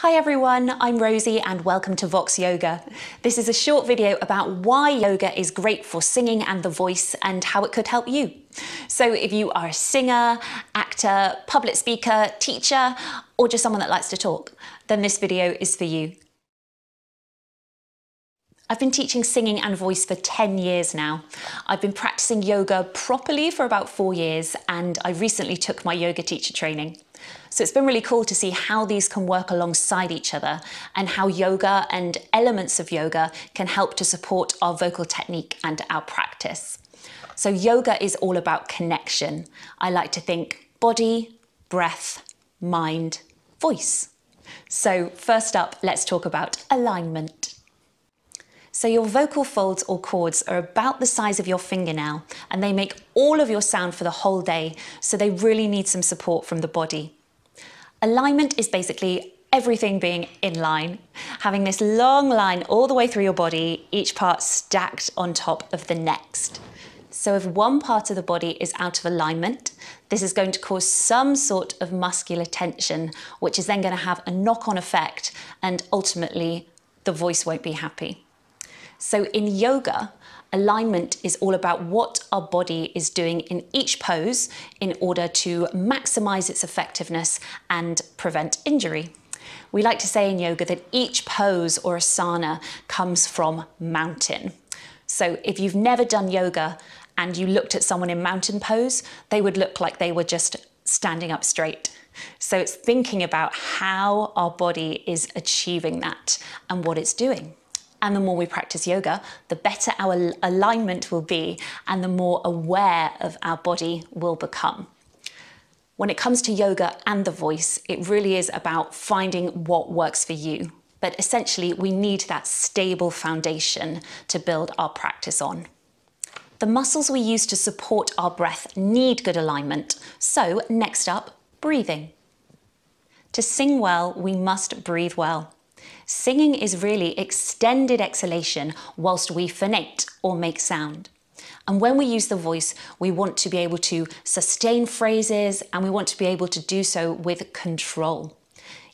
Hi everyone, I'm Rosie and welcome to Vox Yoga. This is a short video about why yoga is great for singing and the voice and how it could help you. So if you are a singer, actor, public speaker, teacher, or just someone that likes to talk, then this video is for you. I've been teaching singing and voice for 10 years now. I've been practicing yoga properly for about 4 years and I recently took my yoga teacher training. So it's been really cool to see how these can work alongside each other and how yoga and elements of yoga can help to support our vocal technique and our practice. So yoga is all about connection. I like to think body, breath, mind, voice. So first up, let's talk about alignment. So your vocal folds or cords are about the size of your fingernail and they make all of your sound for the whole day, so they really need some support from the body. Alignment is basically everything being in line, having this long line all the way through your body, each part stacked on top of the next. So if one part of the body is out of alignment, this is going to cause some sort of muscular tension, which is then going to have a knock-on effect and ultimately the voice won't be happy. So in yoga, alignment is all about what our body is doing in each pose in order to maximize its effectiveness and prevent injury. We like to say in yoga that each pose or asana comes from mountain. So if you've never done yoga and you looked at someone in mountain pose, they would look like they were just standing up straight. So it's thinking about how our body is achieving that and what it's doing. And the more we practice yoga, the better our alignment will be and the more aware of our body will become. When it comes to yoga and the voice, it really is about finding what works for you. But essentially, we need that stable foundation to build our practice on. The muscles we use to support our breath need good alignment. So next up, breathing. To sing well, we must breathe well. Singing is really extended exhalation whilst we phonate or make sound. And when we use the voice, we want to be able to sustain phrases and we want to be able to do so with control.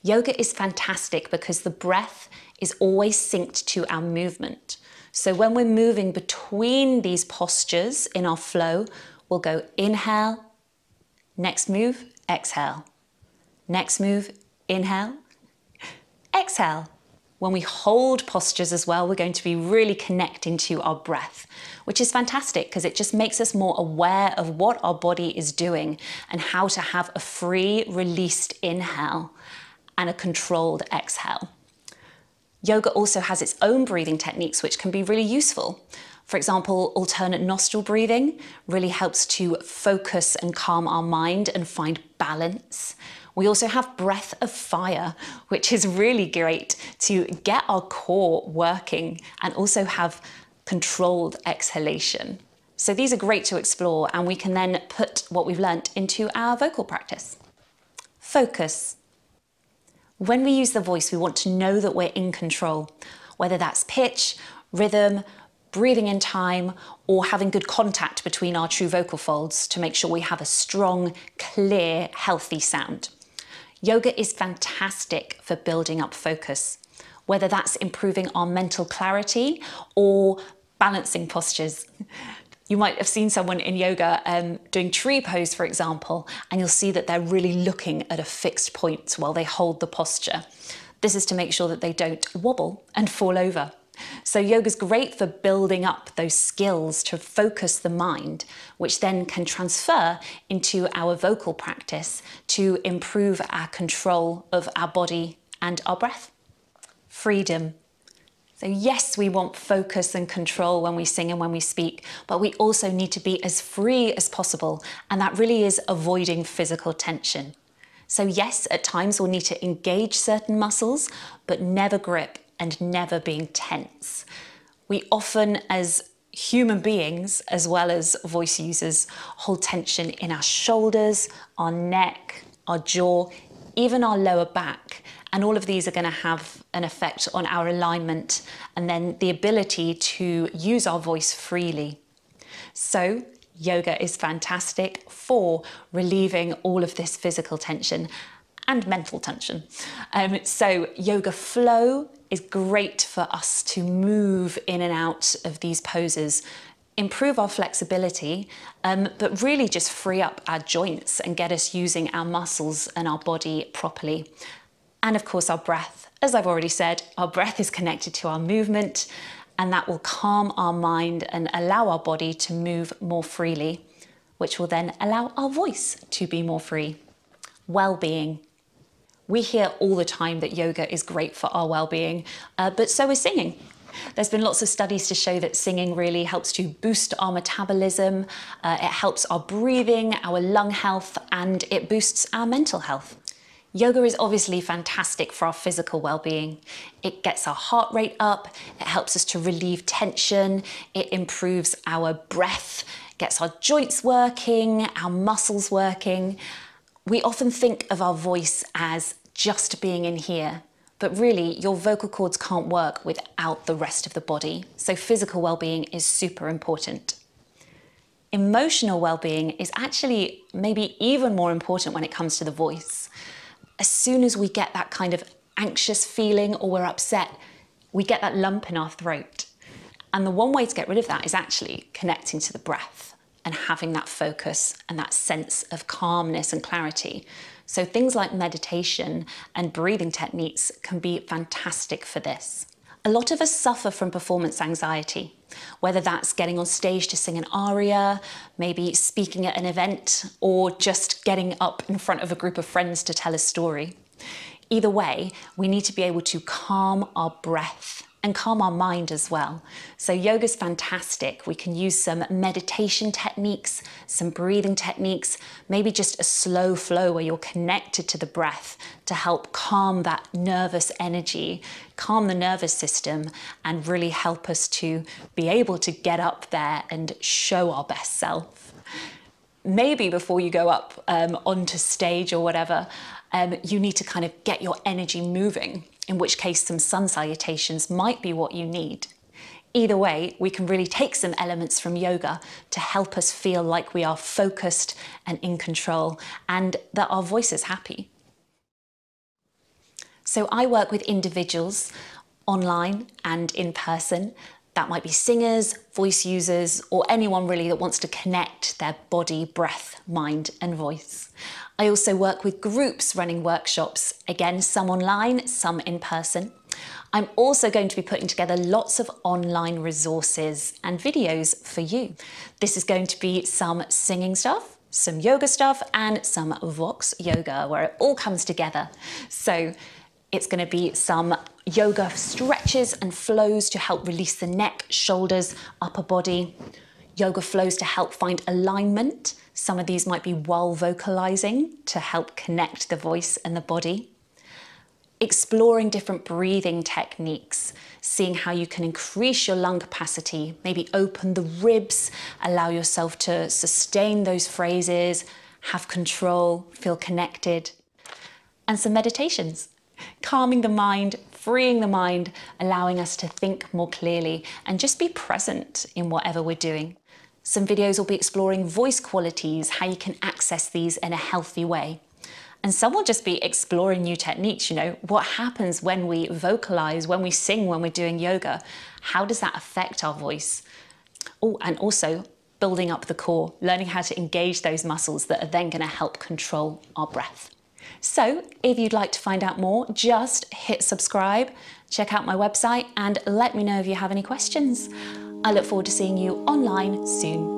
Yoga is fantastic because the breath is always synced to our movement. So when we're moving between these postures in our flow, we'll go inhale, next move, exhale. Next move, inhale, exhale. When we hold postures as well, we're going to be really connecting to our breath, which is fantastic because it just makes us more aware of what our body is doing and how to have a free, released inhale and a controlled exhale. Yoga also has its own breathing techniques, which can be really useful. For example, alternate nostril breathing really helps to focus and calm our mind and find balance. We also have breath of fire, which is really great to get our core working and also have controlled exhalation. So these are great to explore and we can then put what we've learnt into our vocal practice. Focus. When we use the voice, we want to know that we're in control, whether that's pitch, rhythm, breathing in time, or having good contact between our true vocal folds to make sure we have a strong, clear, healthy sound. Yoga is fantastic for building up focus, whether that's improving our mental clarity or balancing postures. You might have seen someone in yoga doing tree pose, for example, and you'll see that they're really looking at a fixed point while they hold the posture. This is to make sure that they don't wobble and fall over. So yoga's great for building up those skills to focus the mind, which then can transfer into our vocal practice to improve our control of our body and our breath. Freedom. So yes, we want focus and control when we sing and when we speak, but we also need to be as free as possible, and that really is avoiding physical tension. So yes, at times we'll need to engage certain muscles, but never grip and never being tense. We often, as human beings, as well as voice users, hold tension in our shoulders, our neck, our jaw, even our lower back. And all of these are going to have an effect on our alignment and then the ability to use our voice freely. So yoga is fantastic for relieving all of this physical tension and mental tension. So yoga flow is great for us to move in and out of these poses, improve our flexibility, but really just free up our joints and get us using our muscles and our body properly. And of course, our breath. As I've already said, our breath is connected to our movement, and that will calm our mind and allow our body to move more freely, which will then allow our voice to be more free. Well-being. We hear all the time that yoga is great for our well-being, but so is singing. There's been lots of studies to show that singing really helps to boost our metabolism, it helps our breathing, our lung health, and it boosts our mental health. Yoga is obviously fantastic for our physical well-being. It gets our heart rate up, it helps us to relieve tension, it improves our breath, gets our joints working, our muscles working. We often think of our voice as just being in here, but really your vocal cords can't work without the rest of the body. So physical well-being is super important. Emotional well-being is actually maybe even more important when it comes to the voice. As soon as we get that kind of anxious feeling or we're upset, we get that lump in our throat. And the one way to get rid of that is actually connecting to the breath and having that focus and that sense of calmness and clarity. So things like meditation and breathing techniques can be fantastic for this. A lot of us suffer from performance anxiety, whether that's getting on stage to sing an aria, maybe speaking at an event, or just getting up in front of a group of friends to tell a story. Either way, we need to be able to calm our breath and calm our mind as well. So yoga's fantastic. We can use some meditation techniques, some breathing techniques, maybe just a slow flow where you're connected to the breath to help calm that nervous energy, calm the nervous system, and really help us to be able to get up there and show our best self. Maybe before you go up onto stage or whatever, you need to kind of get your energy moving, in which case some sun salutations might be what you need. Either way, we can really take some elements from yoga to help us feel like we are focused and in control and that our voice is happy. So I work with individuals online and in person. That might be singers, voice users, or anyone really that wants to connect their body, breath, mind, and voice. I also work with groups running workshops, again, some online, some in person. I'm also going to be putting together lots of online resources and videos for you. This is going to be some singing stuff, some yoga stuff, and some Vox Yoga, where it all comes together. So it's going to be some yoga stretches and flows to help release the neck, shoulders, upper body. Yoga flows to help find alignment. Some of these might be while vocalizing to help connect the voice and the body. Exploring different breathing techniques, seeing how you can increase your lung capacity, maybe open the ribs, allow yourself to sustain those phrases, have control, feel connected. And some meditations, calming the mind, freeing the mind, allowing us to think more clearly and just be present in whatever we're doing. Some videos will be exploring voice qualities, how you can access these in a healthy way. And some will just be exploring new techniques, what happens when we vocalize, when we sing, when we're doing yoga? How does that affect our voice? Oh, and also building up the core, learning how to engage those muscles that are then going to help control our breath. So if you'd like to find out more, just hit subscribe, check out my website, and let me know if you have any questions. I look forward to seeing you online soon.